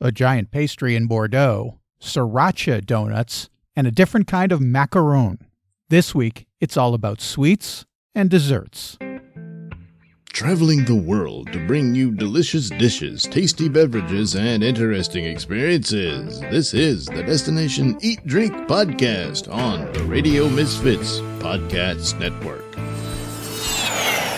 a giant pastry in Bordeaux, sriracha donuts, and a different kind of macaroon. This week, it's all about sweets and desserts. Traveling the world to bring you delicious dishes, tasty beverages, and interesting experiences. This is the Destination Eat Drink Podcast on the Radio Misfits Podcast Network.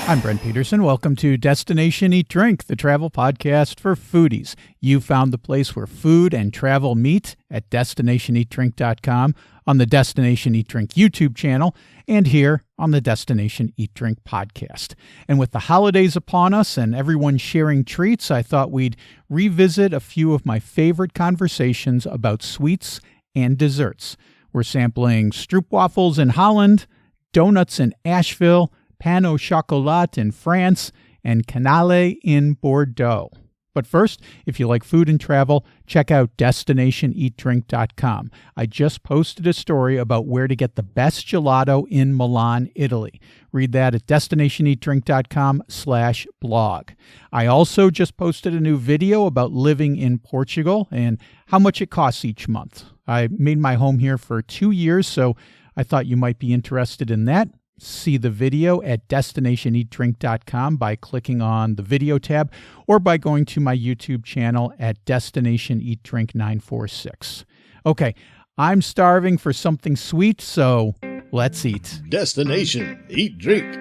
I'm Brent Peterson. Welcome to Destination Eat Drink, the travel podcast for foodies. You found the place where food and travel meet at destinationeatdrink.com, on the Destination Eat Drink YouTube channel, and here on the Destination Eat Drink podcast. And with the holidays upon us and everyone sharing treats, I thought we'd revisit a few of my favorite conversations about sweets and desserts. We're sampling Stroopwafels in Holland, donuts in Asheville, pain au chocolat in France, and cannelle in Bordeaux. But first, if you like food and travel, check out destinationeatdrink.com. I just posted a story about where to get the best gelato in Milan, Italy. Read that at destinationeatdrink.com/blog. I also just posted a new video about living in Portugal and how much it costs each month. I made my home here for 2 years, so I thought you might be interested in that. See the video at destinationeatdrink.com by clicking on the video tab or by going to my YouTube channel at Destination Eat Drink 946. Okay, I'm starving for something sweet, so let's eat. Destination Eat Drink.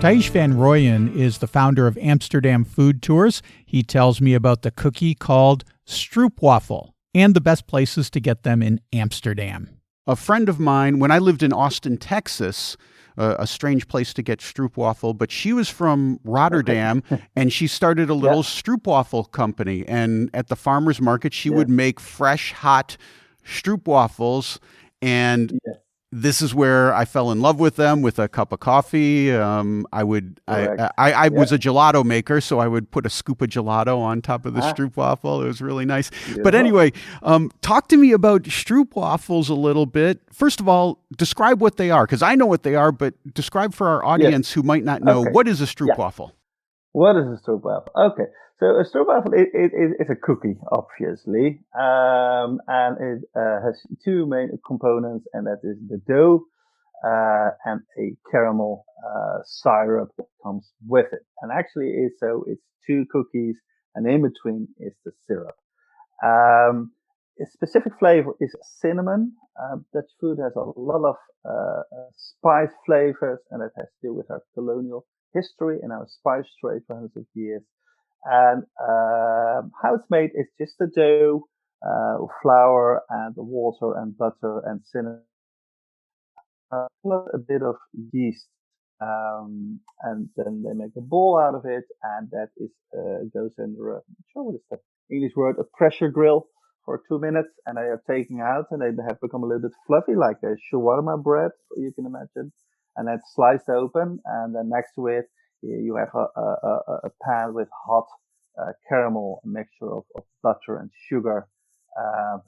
Thijs van Rooyen is the founder of Amsterdam Food Tours. He tells me about the cookie called Stroopwafel and the best places to get them in Amsterdam. A friend of mine, when I lived in Austin, Texas, a strange place to get Stroopwafel, but she was from Rotterdam, and she started a little Stroopwafel company. And at the farmer's market, she would make fresh, hot Stroopwafels, and this is where I fell in love with them with a cup of coffee. I was a gelato maker, so I would put a scoop of gelato on top of the Stroopwafel. It was really nice. Beautiful. But anyway, talk to me about Stroopwafels a little bit. First of all, describe what they are, because I know what they are, but describe for our audience who might not know, what is a Stroopwafel? What is a Stroopwafel? Okay. So a Stroopwafel is a cookie, obviously, and it has two main components, and that is the dough and a caramel syrup that comes with it. And actually, it's two cookies, and in between is the syrup. A specific flavor is cinnamon. Dutch food has a lot of spice flavors, and it has to do with our colonial history and our spice trade for hundreds of years. And how it's made is just the dough, flour, and water, and butter, and cinnamon, plus a bit of yeast. And then they make a ball out of it, and that is goes under I'm not sure what is the English word, a pressure grill for 2 minutes, and they are taken out, and they have become a little bit fluffy, like a shawarma bread, you can imagine. And that's sliced open, and then next to it, you have a pan with hot caramel, a mixture of butter and sugar,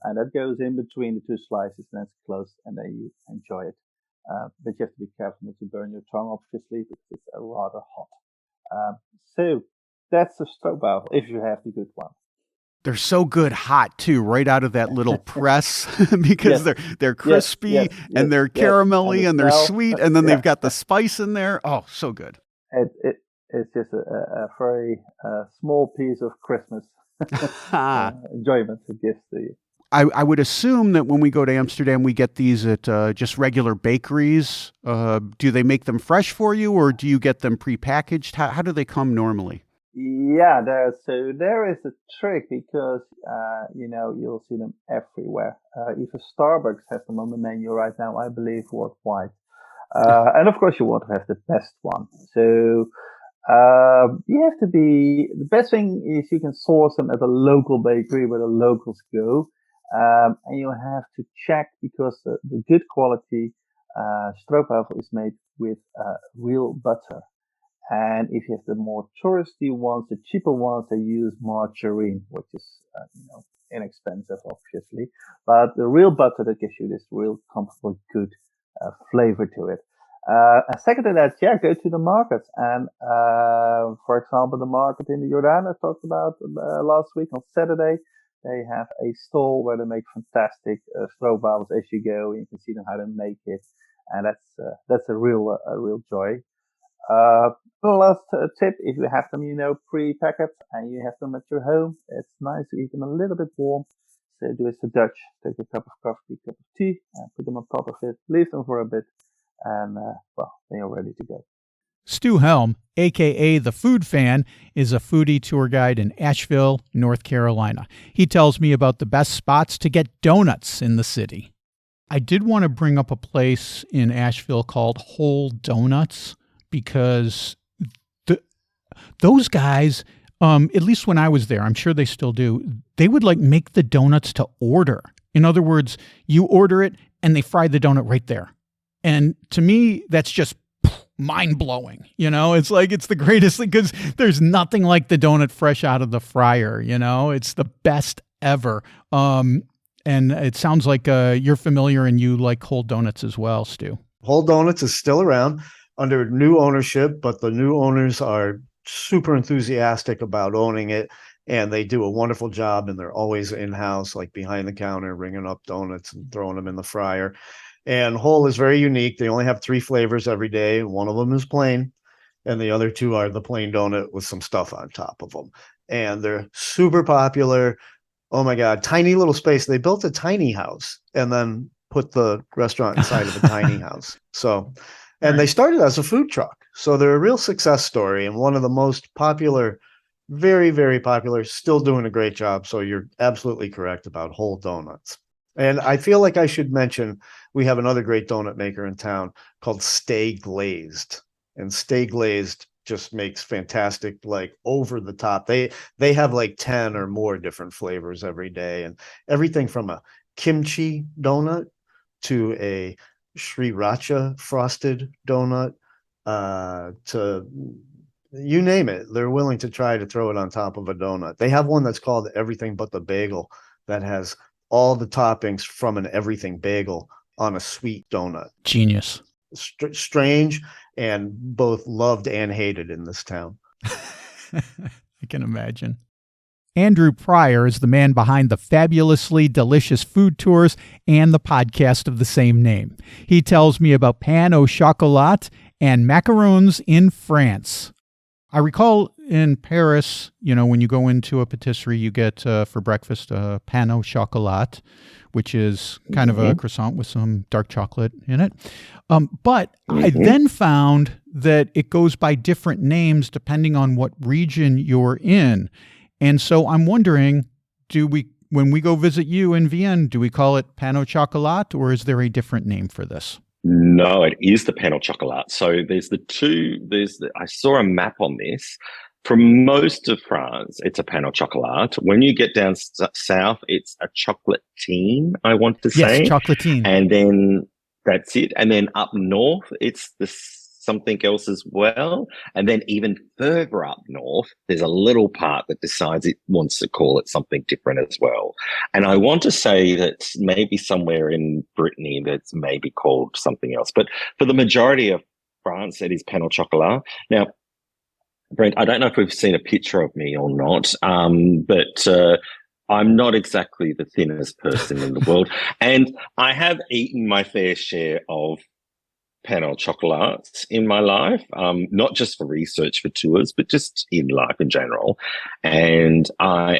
and that goes in between the two slices, and it's closed, and then you enjoy it. But you have to be careful not to burn your tongue, obviously, because it's rather hot. So that's the Stroopwafel, if you have the good one. They're so good hot too, right out of that little press, because they're crispy and they're caramelly and they're sweet, and then they've got the spice in there. Oh, so good. It's just a very small piece of Christmas enjoyment it gives to you. I would assume that when we go to Amsterdam, we get these at just regular bakeries. Do they make them fresh for you, or do you get them prepackaged? How do they come normally? Yeah, there is a trick, because you'll see them everywhere. Even Starbucks has them on the menu right now, I believe, worldwide. And of course, you want to have the best one. So you have to be. The best thing is you can source them at a local bakery where the locals go, and you have to check, because the good quality Stroopwafel is made with real butter. And if you have the more touristy ones, the cheaper ones, they use margarine, which is, inexpensive, obviously. But the real butter that gives you this real comfortable, good flavor to it. And second to that, go to the markets. And for example, the market in the Jordan I talked about last week on Saturday, they have a stall where they make fantastic stroopwafels as you go. You can see them how they make it, and that's a real joy. The last tip: if you have them, pre-packaged, and you have them at your home, it's nice to eat them a little bit warm. So do as the Dutch: take a cup of coffee, cup of tea, and put them on top of it. Leave them for a bit, and then you're ready to go. Stu Helm, a.k.a. The Food Fan, is a foodie tour guide in Asheville, North Carolina. He tells me about the best spots to get donuts in the city. I did want to bring up a place in Asheville called Whole Donuts because those guys, at least when I was there, I'm sure they still do, they would make the donuts to order. In other words, you order it and they fry the donut right there. And to me, that's just mind-blowing. It's the greatest thing because there's nothing like the donut fresh out of the fryer. It's the best ever. And it sounds like you're familiar and you like Whole Donuts as well, Stu. Whole Donuts is still around under new ownership, but the new owners are super enthusiastic about owning it, and they do a wonderful job, and they're always in-house, behind the counter, ringing up donuts and throwing them in the fryer. And Whole is very unique. They only have 3 flavors every day. One of them is plain, and the other 2 are the plain donut with some stuff on top of them. And they're super popular. Oh my God, tiny little space. They built a tiny house and then put the restaurant inside of a tiny house. And they started as a food truck. So they're a real success story and one of the most popular, very, very popular, still doing a great job. So you're absolutely correct about Whole Donuts. And I feel like I should mention, we have another great donut maker in town called Stay Glazed. And Stay Glazed just makes fantastic, over the top. They have 10 or more different flavors every day. And everything from a kimchi donut to a sriracha frosted donut to you name it. They're willing to try to throw it on top of a donut. They have one that's called Everything But the Bagel that has all the toppings from an everything bagel on a sweet donut. Genius. Strange and both loved and hated in this town. I can imagine. Andrew Pryor is the man behind the fabulously delicious food tours and the podcast of the same name. He tells me about pain au chocolat and macaroons in France. I recall in Paris, when you go into a patisserie, you get for breakfast pain au chocolat, which is kind of a croissant with some dark chocolate in it. But I then found that it goes by different names depending on what region you're in. And so I'm wondering, when we go visit you in Vienne, do we call it pain au chocolat, or is there a different name for this? No, it is the pain au chocolat. So there's I saw a map on this. For most of France, it's a pain au chocolat. When you get down south, it's a chocolatine, I want to say. Yes, chocolatine. And then that's it. And then up north, it's something else as well. And then even further up north, there's a little part that decides it wants to call it something different as well. And I want to say that maybe somewhere in Brittany that's maybe called something else. But for the majority of France, it is pain au chocolat. Now, Brent, I don't know if we've seen a picture of me or not, but I'm not exactly the thinnest person in the world. And I have eaten my fair share of pain au chocolat in my life, not just for research for tours, but just in life in general. And I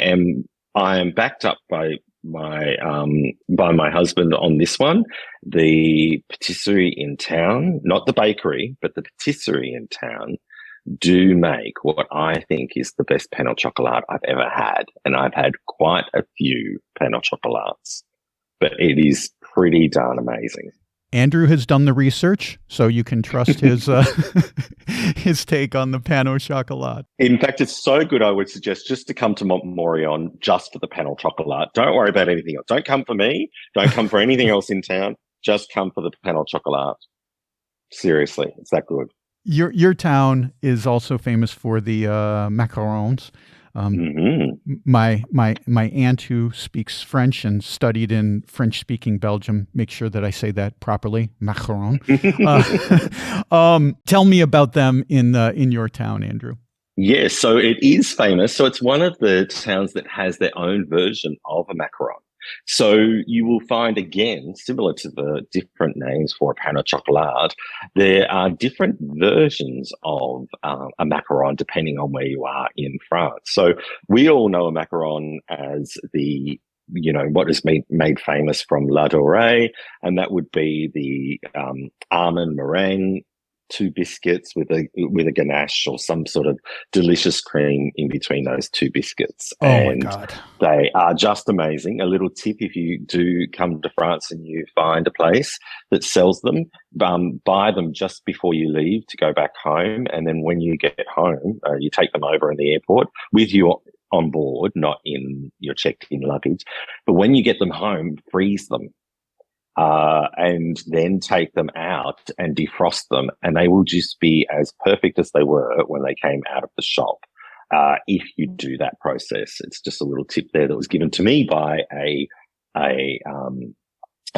am backed up by my husband on this one. The patisserie in town, not the bakery, but the patisserie in town, do make what I think is the best pain au chocolat I've ever had. And I've had quite a few pain au chocolats, but it is pretty darn amazing. Andrew has done the research, so you can trust his his take on the pain au chocolat. In fact, it's so good, I would suggest just to come to Montmorillon just for the pain au chocolat. Don't worry about anything else. Don't come for me. Don't come for anything else in town. Just come for the pain au chocolat. Seriously, it's that good. Your town is also famous for the macarons. My aunt who speaks French and studied in French-speaking Belgium makes sure that I say that properly. Macaron. Tell me about them in your town, Andrew. Yes, so it is famous. So it's one of the towns that has their own version of a macaron. So you will find, again, similar to the different names for a pain au chocolat, there are different versions of a macaron depending on where you are in France. So we all know a macaron as what is made famous from La Dorée, and that would be the almond meringue, 2 biscuits with a ganache or some sort of delicious cream in between those 2 biscuits. Oh, and my God. They are just amazing. A little tip, if you do come to France and you find a place that sells them, buy them just before you leave to go back home. And then when you get home, you take them over in the airport with you on board, not in your checked-in luggage. But when you get them home, freeze them. And then take them out and defrost them, and they will just be as perfect as they were when they came out of the shop. If you do that process, it's just a little tip there that was given to me by a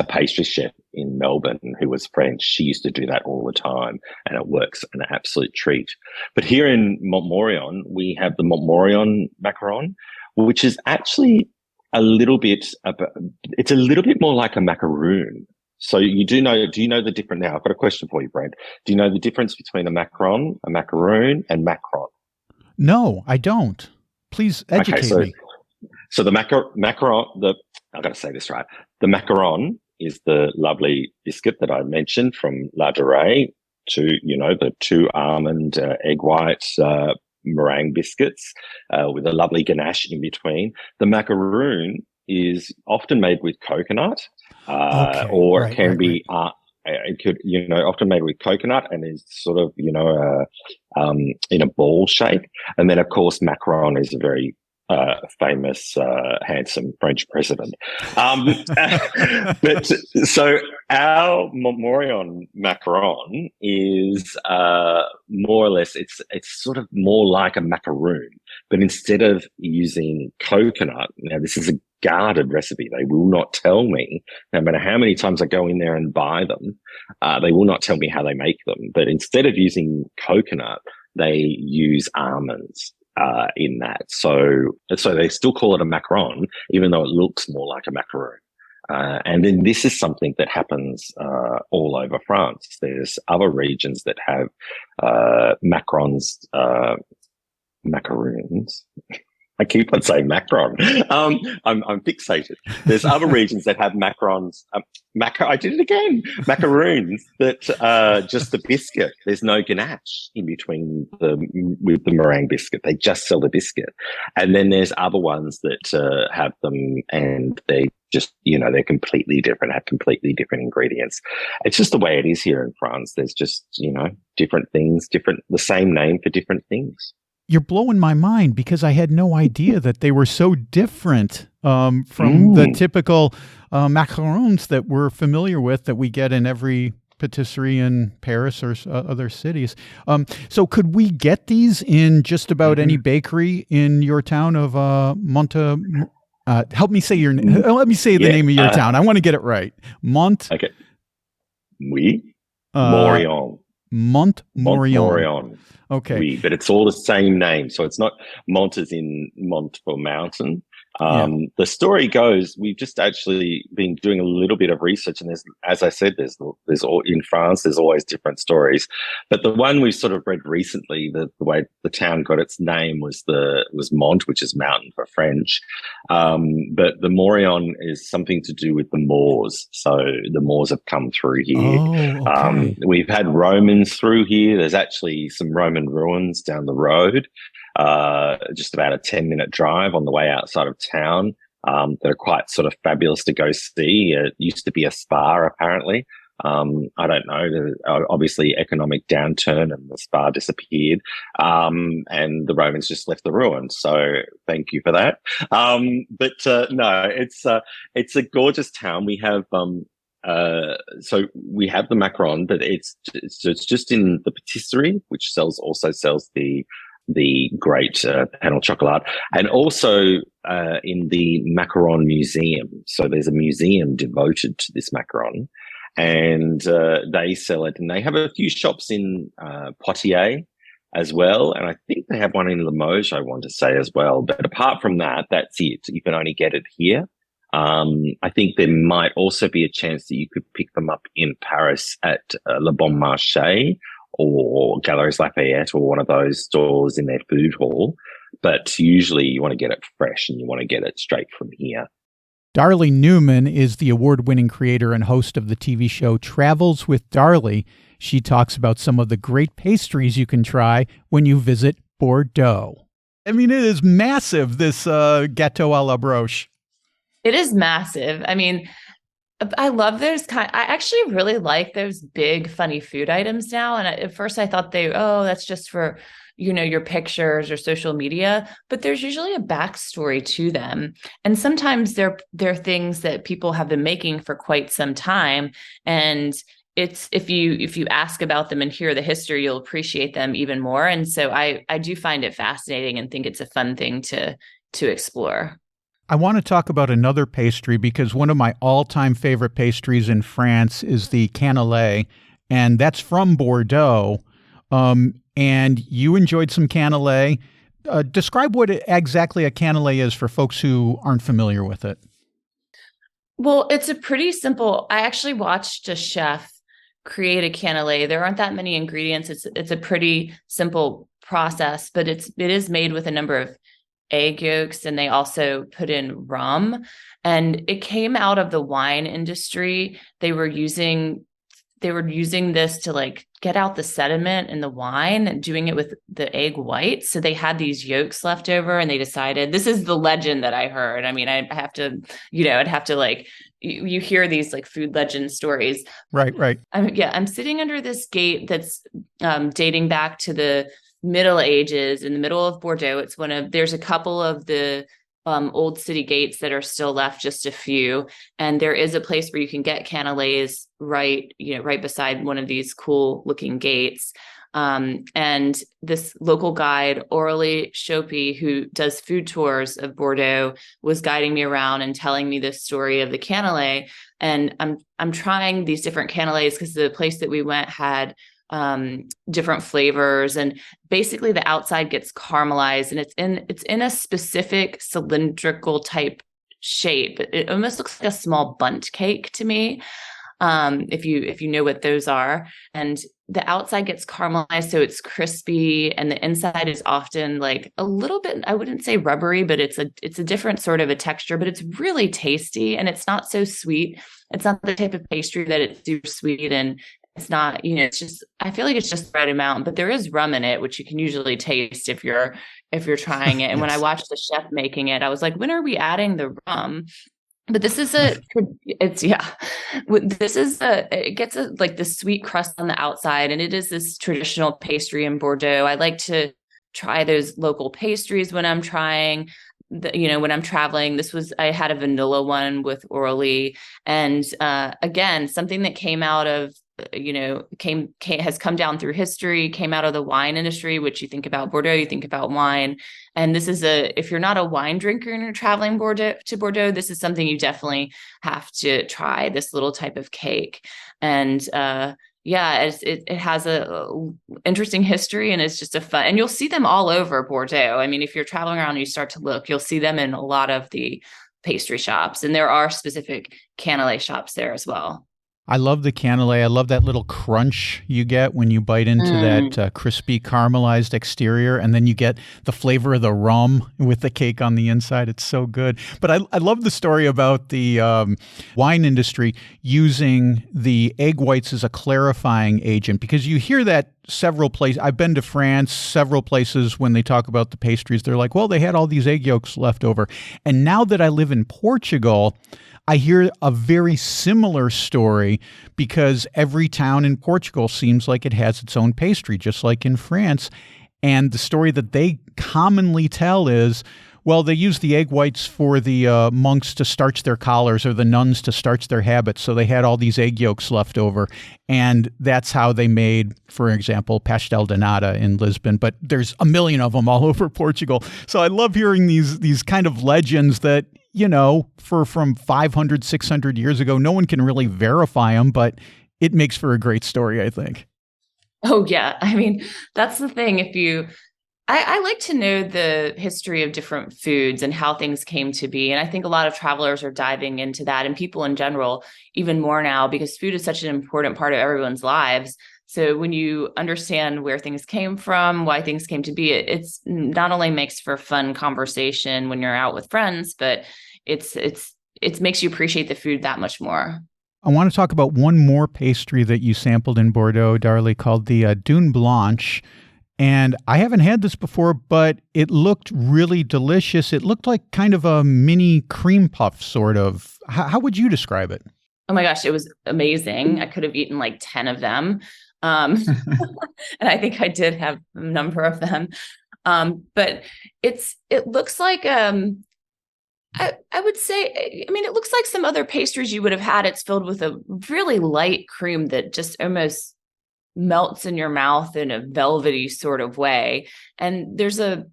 pastry chef in Melbourne who was French. She used to do that all the time, and it works an absolute treat. But here in Montmorillon, we have the Montmorillon macaron, which is actually it's a little bit more like a macaroon. So do you know the difference? Now I've got a question for you, Brent. Do you know the difference between a macaron, a macaroon, and macron? No, I don't. Please educate me. So the macaron, I've got to say this right. The macaron is the lovely biscuit that I mentioned from La Dorée, the 2 almond egg whites, meringue biscuits with a lovely ganache in between. The macaroon is often made with coconut, or it can be often made with coconut and is sort of in a ball shape. And then of course macaron is a very famous, handsome French president. But so our Montmorillon macaron is more or less, it's sort of more like a macaroon, but instead of using coconut, now this is a guarded recipe. They will not tell me, no matter how many times I go in there and buy them, they will not tell me how they make them. But instead of using coconut, they use almonds in that. So they still call it a macaron, even though it looks more like a macaroon. And then this is something that happens all over France. There's other regions that have macarons, macaroons. I keep on saying macron. I'm fixated. There's other regions that have macarons. I did it again. Macaroons that just the biscuit. There's no ganache in between with the meringue biscuit. They just sell the biscuit. And then there's other ones that have them, and they just they're completely different. Have completely different ingredients. It's just the way it is here in France. There's just different things, the same name for different things. You're blowing my mind because I had no idea that they were so different from the typical macarons that we're familiar with that we get in every patisserie in Paris or other cities. So could we get these in just about any bakery in your town of help me say your name. Let me say the name of your town. I want to get it right. Okay. Montmorillon. Montmorillon. Okay. Oui, but it's all the same name. So it's not Mont as in Mont for mountain. The story goes, we've just actually been doing a little bit of research, and as I said, there's all in France, there's always different stories. But the one we've sort of read recently, the way the town got its name was Mont, which is mountain for French. But the Morillon is something to do with the Moors. So the Moors have come through here. Oh, okay. We've had Romans through here. There's actually some Roman ruins down the road. Just about a 10-minute drive on the way outside of town. That are quite sort of fabulous to go see. It used to be a spa, apparently. I don't know. Obviously, economic downturn and the spa disappeared, and the Romans just left the ruins. So thank you for that. No, it's a gorgeous town. We have so we have the macaron, but it's just in the patisserie, which also sells the the great pain au chocolat, and also in the Macaron Museum. So there's a museum devoted to this macaron, and they sell it. And they have a few shops in Poitiers as well, and I think they have one in Limoges, I want to say, as well. But apart from that, that's it. You can only get it here. I think there might also be a chance that you could pick them up in Paris at Le Bon Marché or Galeries Lafayette or one of those stores in their food hall. But usually you want to get it fresh and you want to get it straight from here. Darlie Newman is the award-winning creator and host of the TV show Travels with Darlie. She talks about some of the great pastries you can try when you visit Bordeaux. I mean, it is massive, this Gâteau à la Broche. It is massive. I mean, I love those I actually really like those big, funny food items now. And at first I thought that's just for, your pictures or social media, but there's usually a backstory to them. And sometimes they're things that people have been making for quite some time. And it's, if you ask about them and hear the history, you'll appreciate them even more. And so I do find it fascinating and think it's a fun thing to explore. I want to talk about another pastry because one of my all-time favorite pastries in France is the cannelé, and that's from Bordeaux. And you enjoyed some cannelé. Describe what exactly a cannelé is for folks who aren't familiar with it. Well, it's a pretty simple. I actually watched a chef create a cannelé. There aren't that many ingredients. It's a pretty simple process, but it is made with a number of egg yolks, and they also put in rum, and it came out of the wine industry. They were using this to like get out the sediment in the wine and doing it with the egg whites. So they had these yolks left over, and they decided, this is the legend that I heard. I mean, I have to, I'd have to like, you hear these like food legend stories. Right. I'm sitting under this gate that's dating back to the Middle Ages in the middle of Bordeaux. There's a couple of the old city gates that are still left, just a few. And there is a place where you can get cannelés right beside one of these cool looking gates. And this local guide, Aurélie Chopy, who does food tours of Bordeaux, was guiding me around and telling me this story of the cannelé. And I'm trying these different cannelés because the place that we went had different flavors, and basically the outside gets caramelized, and it's in a specific cylindrical type shape. It almost looks like a small bundt cake to me, if you know what those are. And the outside gets caramelized, so it's crispy, and the inside is often like a little bit, I wouldn't say rubbery, but it's a different sort of a texture, but it's really tasty, and it's not so sweet. It's not the type of pastry that it's super sweet, and it's not, it's just, I feel like it's just the right amount, but there is rum in it, which you can usually taste if you're trying it. And When I watched the chef making it, I was like, when are we adding the rum? But this is it gets like the sweet crust on the outside, and it is this traditional pastry in Bordeaux. I like to try those local pastries when I'm trying. When I'm traveling. I had a vanilla one with Aurélie, and again, something that came out of has come down through history, came out of the wine industry, which you think about Bordeaux, you think about wine. And this is if you're not a wine drinker and you're traveling to Bordeaux, this is something you definitely have to try, this little type of cake. And it has a interesting history, and it's just and you'll see them all over Bordeaux. I mean, if you're traveling around and you start to look, you'll see them in a lot of the pastry shops, and there are specific cannelé shops there as well. I love the cannelé. I love that little crunch you get when you bite into that crispy caramelized exterior, and then you get the flavor of the rum with the cake on the inside. It's so good. But I love the story about the wine industry using the egg whites as a clarifying agent, because you hear that several places. I've been to France, several places when they talk about the pastries, they're like, well, they had all these egg yolks left over. And now that I live in Portugal, I hear a very similar story, because every town in Portugal seems like it has its own pastry, just like in France. And the story that they commonly tell is, Well, they used the egg whites for the monks to starch their collars or the nuns to starch their habits. So they had all these egg yolks left over. And that's how they made, for example, pastel de nata in Lisbon. But there's a million of them all over Portugal. So I love hearing these kind of legends that, from 500, 600 years ago, no one can really verify them, but it makes for a great story, I think. Oh, yeah. I mean, that's the thing. I like to know the history of different foods and how things came to be. And I think a lot of travelers are diving into that, and people in general, even more now, because food is such an important part of everyone's lives. So when you understand where things came from, why things came to be, it's not only makes for fun conversation when you're out with friends, but it makes you appreciate the food that much more. I want to talk about one more pastry that you sampled in Bordeaux, Darlie, called the Dune Blanche. And I haven't had this before, but it looked really delicious. It looked like kind of a mini cream puff, sort of. How would you describe it? Oh my gosh, it was amazing. I could have eaten like 10 of them. And I think I did have a number of them. But it looks like, I would say, I mean, it looks like some other pastries you would have had. It's filled with a really light cream that just almost melts in your mouth in a velvety sort of way. And there's a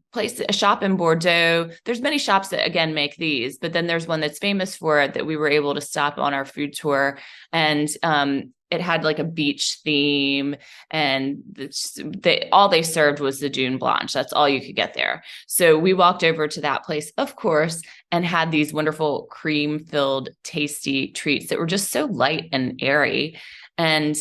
shop in Bordeaux. There's many shops that, again, make these, but then there's one that's famous for it that we were able to stop on our food tour. And it had like a beach theme, and all they served was the Dune Blanche. That's all you could get there. So we walked over to that place, of course, and had these wonderful cream-filled, tasty treats that were just so light and airy. And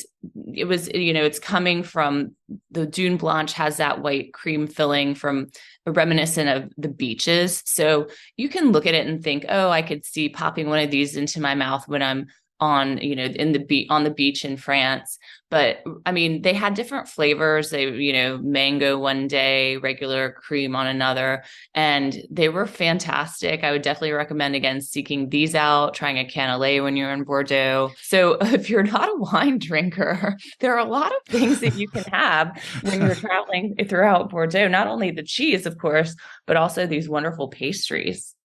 it was, it's coming from the Dune Blanche has that white cream filling from reminiscent of the beaches. So you can look at it and think, oh, I could see popping one of these into my mouth when I'm on the beach in France. But I mean, they had different flavors. They, mango one day, regular cream on another, and they were fantastic. I would definitely recommend, again, seeking these out, trying a cannelé when you're in Bordeaux. So if you're not a wine drinker, there are a lot of things that you can have when you're traveling throughout Bordeaux, not only the cheese, of course, but also these wonderful pastries.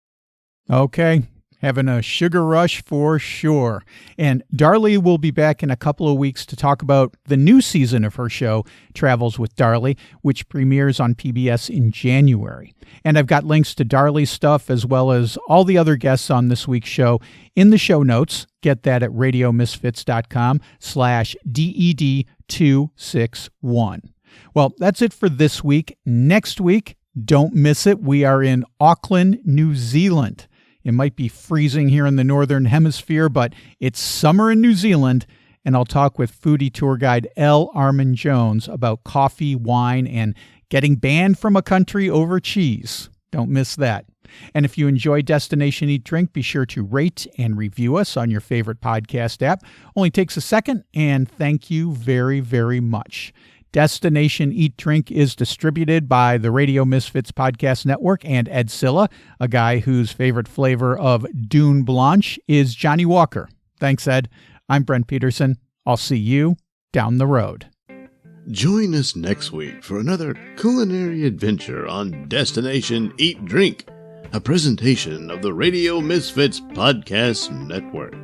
Okay. Having a sugar rush for sure. And Darlie will be back in a couple of weeks to talk about the new season of her show, Travels with Darlie, which premieres on PBS in January. And I've got links to Darlie's stuff as well as all the other guests on this week's show in the show notes. Get that at radiomisfits.com/DED261. Well, that's it for this week. Next week, don't miss it. We are in Auckland, New Zealand. It might be freezing here in the Northern Hemisphere, but it's summer in New Zealand, and I'll talk with foodie tour guide L. Armin Jones about coffee, wine, and getting banned from a country over cheese. Don't miss that. And if you enjoy Destination Eat Drink, be sure to rate and review us on your favorite podcast app. Only takes a second, and thank you very, very much. Destination Eat Drink is distributed by the Radio Misfits Podcast Network and Ed Silla, a guy whose favorite flavor of Dune Blanche is Johnny Walker. Thanks, Ed. I'm Brent Peterson. I'll see you down the road. Join us next week for another culinary adventure on Destination Eat Drink, a presentation of the Radio Misfits Podcast Network.